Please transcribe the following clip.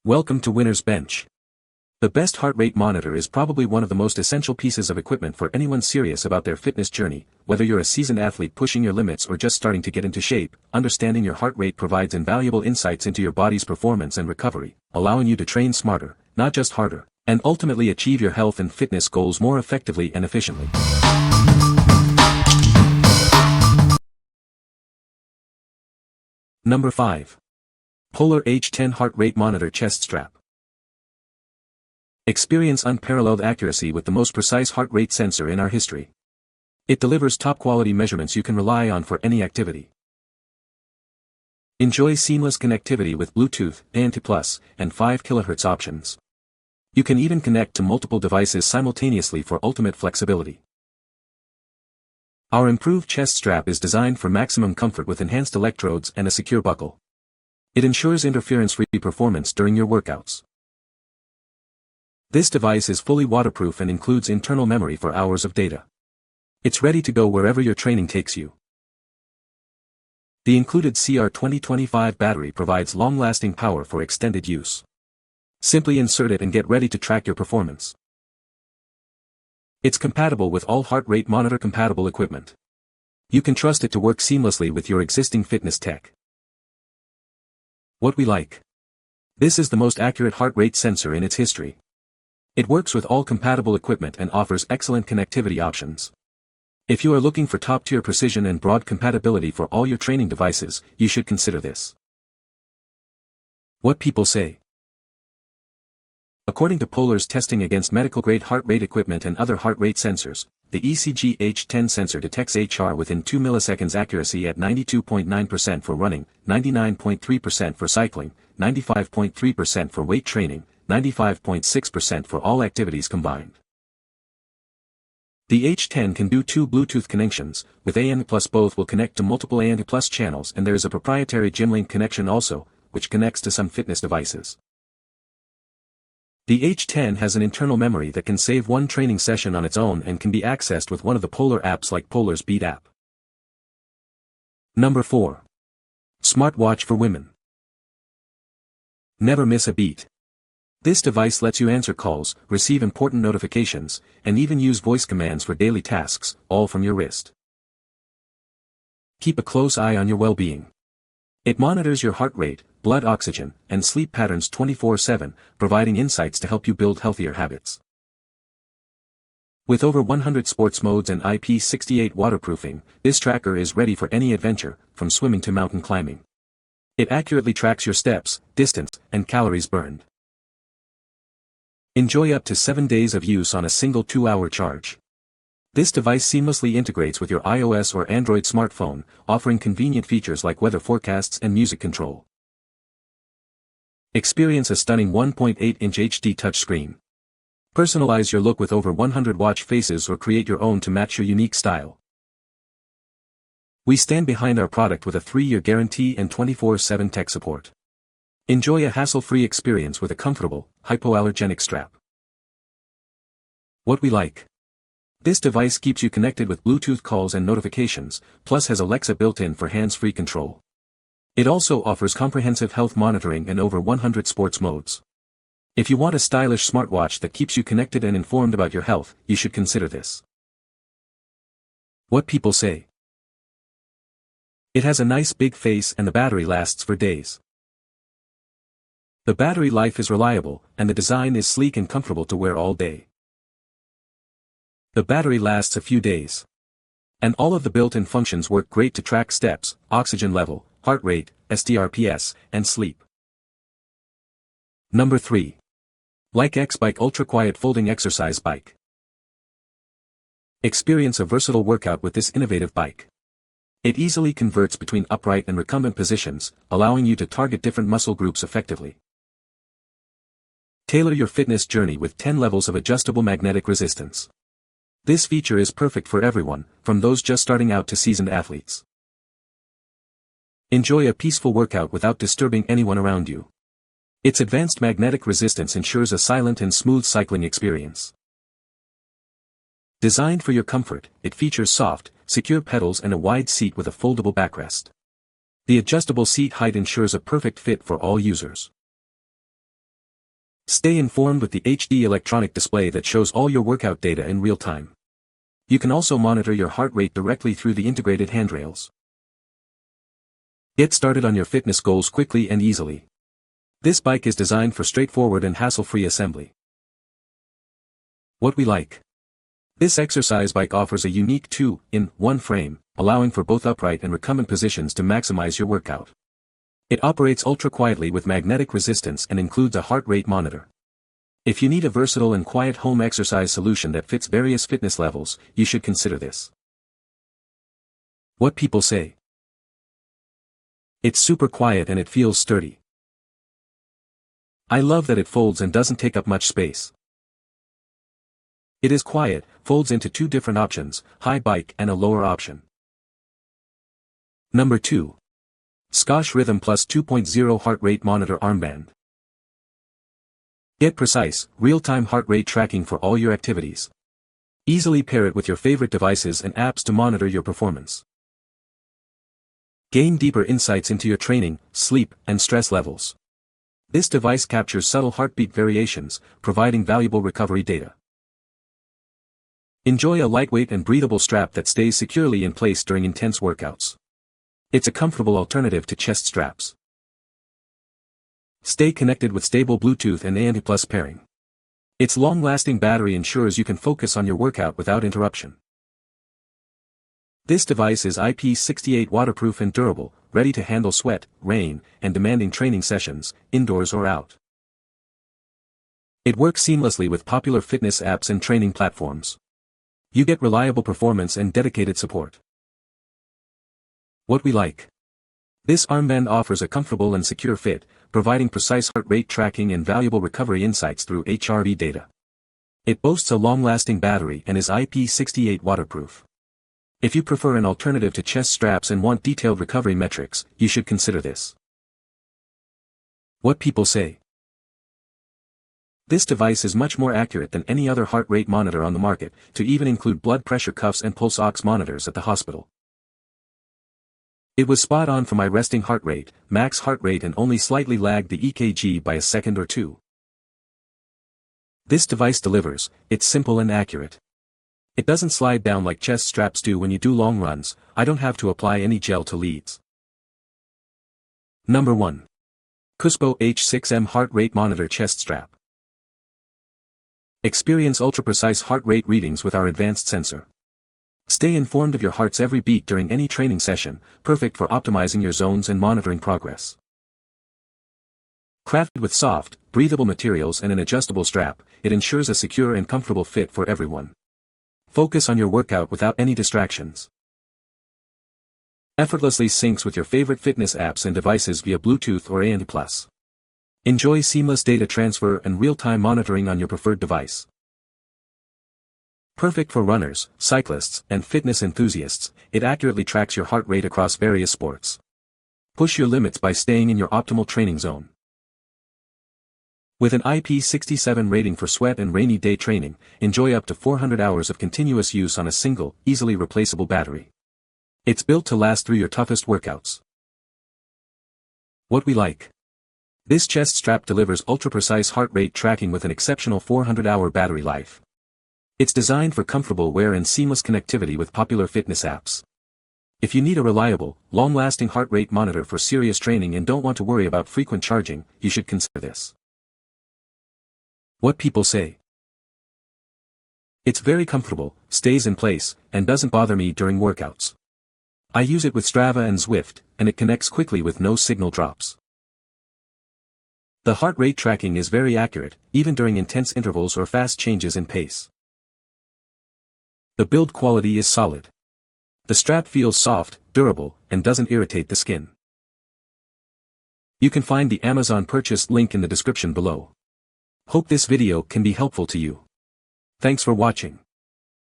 Welcome to Winner's Bench. The best heart rate monitor is probably one of the most essential pieces of equipment for anyone serious about their fitness journey. Whether you're a seasoned athlete pushing your limits or just starting to get into shape, understanding your heart rate provides invaluable insights into your body's performance and recovery, allowing you to train smarter, not just harder, and ultimately achieve your health and fitness goals more effectively and efficiently. Number 5. Polar H10 Heart Rate Monitor Chest Strap. Experience unparalleled accuracy with the most precise heart rate sensor in our history. It delivers top-quality measurements you can rely on for any activity. Enjoy seamless connectivity with Bluetooth, ANT+, and 5 kHz options. You can even connect to multiple devices simultaneously for ultimate flexibility. Our improved chest strap is designed for maximum comfort with enhanced electrodes and a secure buckle. It ensures interference-free performance during your workouts. This device is fully waterproof and includes internal memory for hours of data. It's ready to go wherever your training takes you. The included CR2025 battery provides long-lasting power for extended use. Simply insert it and get ready to track your performance. It's compatible with all heart rate monitor compatible equipment. You can trust it to work seamlessly with your existing fitness tech. What we like. This is the most accurate heart rate sensor in its history. It works with all compatible equipment and offers excellent connectivity options. If you are looking for top-tier precision and broad compatibility for all your training devices, you should consider this. What people say. According to Polar's testing against medical-grade heart rate equipment and other heart rate sensors, the ECG H10 sensor detects HR within 2 milliseconds accuracy at 92.9% for running, 99.3% for cycling, 95.3% for weight training, 95.6% for all activities combined. The H10 can do 2 Bluetooth connections, with ANT+. Both will connect to multiple ANT+ channels, and there is a proprietary GymLink connection also, which connects to some fitness devices. The H10 has an internal memory that can save one training session on its own and can be accessed with one of the Polar apps like Polar's Beat app. Number 4. Smartwatch for women. Never miss a beat. This device lets you answer calls, receive important notifications, and even use voice commands for daily tasks, all from your wrist. Keep a close eye on your well-being. It monitors your heart rate, blood oxygen, and sleep patterns 24/7, providing insights to help you build healthier habits. With over 100 sports modes and IP68 waterproofing, this tracker is ready for any adventure, from swimming to mountain climbing. It accurately tracks your steps, distance, and calories burned. Enjoy up to 7 days of use on a single 2-hour charge. This device seamlessly integrates with your iOS or Android smartphone, offering convenient features like weather forecasts and music control. Experience a stunning 1.8-inch HD touchscreen. Personalize your look with over 100 watch faces or create your own to match your unique style. We stand behind our product with a 3-year guarantee and 24/7 tech support. Enjoy a hassle-free experience with a comfortable, hypoallergenic strap. What we like. This device keeps you connected with Bluetooth calls and notifications, plus has Alexa built-in for hands-free control. It also offers comprehensive health monitoring and over 100 sports modes. If you want a stylish smartwatch that keeps you connected and informed about your health, you should consider this. What people say. It has a nice big face and the battery lasts for days. The battery life is reliable, and the design is sleek and comfortable to wear all day. The battery lasts a few days. And all of the built-in functions work great to track steps, oxygen level, heart rate, STRPS, and sleep. Number 3. LEIKE X-Bike Ultra Quiet Folding Exercise Bike. Experience a versatile workout with this innovative bike. It easily converts between upright and recumbent positions, allowing you to target different muscle groups effectively. Tailor your fitness journey with 10 levels of adjustable magnetic resistance. This feature is perfect for everyone, from those just starting out to seasoned athletes. Enjoy a peaceful workout without disturbing anyone around you. Its advanced magnetic resistance ensures a silent and smooth cycling experience. Designed for your comfort, it features soft, secure pedals and a wide seat with a foldable backrest. The adjustable seat height ensures a perfect fit for all users. Stay informed with the HD electronic display that shows all your workout data in real time. You can also monitor your heart rate directly through the integrated handrails. Get started on your fitness goals quickly and easily. This bike is designed for straightforward and hassle-free assembly. What we like. This exercise bike offers a unique 2-in-1 frame, allowing for both upright and recumbent positions to maximize your workout. It operates ultra-quietly with magnetic resistance and includes a heart rate monitor. If you need a versatile and quiet home exercise solution that fits various fitness levels, you should consider this. What people say. It's super quiet and it feels sturdy. I love that it folds and doesn't take up much space. It is quiet, folds into two different options, high bike and a lower option. Number 2. Scosche Rhythm Plus 2.0 Heart Rate Monitor Armband. Get precise, real-time heart rate tracking for all your activities. Easily pair it with your favorite devices and apps to monitor your performance. Gain deeper insights into your training, sleep, and stress levels. This device captures subtle heartbeat variations, providing valuable recovery data. Enjoy a lightweight and breathable strap that stays securely in place during intense workouts. It's a comfortable alternative to chest straps. Stay connected with stable Bluetooth and ANT+ pairing. Its long-lasting battery ensures you can focus on your workout without interruption. This device is IP68 waterproof and durable, ready to handle sweat, rain, and demanding training sessions, indoors or out. It works seamlessly with popular fitness apps and training platforms. You get reliable performance and dedicated support. What we like. This armband offers a comfortable and secure fit, providing precise heart rate tracking and valuable recovery insights through HRV data. It boasts a long-lasting battery and is IP68 waterproof. If you prefer an alternative to chest straps and want detailed recovery metrics, you should consider this. What people say. This device is much more accurate than any other heart rate monitor on the market, to even include blood pressure cuffs and pulse ox monitors at the hospital. It was spot on for my resting heart rate, max heart rate, and only slightly lagged the EKG by a second or two. This device delivers. It's simple and accurate. It doesn't slide down like chest straps do when you do long runs. I don't have to apply any gel to leads. Number 1. COOSPO H6M Heart Rate Monitor Chest Strap. Experience ultra-precise heart rate readings with our advanced sensor. Stay informed of your heart's every beat during any training session, perfect for optimizing your zones and monitoring progress. Crafted with soft, breathable materials and an adjustable strap, it ensures a secure and comfortable fit for everyone. Focus on your workout without any distractions. Effortlessly syncs with your favorite fitness apps and devices via Bluetooth or ANT+. Enjoy seamless data transfer and real-time monitoring on your preferred device. Perfect for runners, cyclists, and fitness enthusiasts, it accurately tracks your heart rate across various sports. Push your limits by staying in your optimal training zone. With an IP67 rating for sweat and rainy day training, enjoy up to 400 hours of continuous use on a single, easily replaceable battery. It's built to last through your toughest workouts. What we like. This chest strap delivers ultra-precise heart rate tracking with an exceptional 400-hour battery life. It's designed for comfortable wear and seamless connectivity with popular fitness apps. If you need a reliable, long-lasting heart rate monitor for serious training and don't want to worry about frequent charging, you should consider this. What people say. It's very comfortable, stays in place, and doesn't bother me during workouts. I use it with Strava and Zwift, and it connects quickly with no signal drops. The heart rate tracking is very accurate, even during intense intervals or fast changes in pace. The build quality is solid. The strap feels soft, durable, and doesn't irritate the skin. You can find the Amazon purchase link in the description below. Hope this video can be helpful to you. Thanks for watching.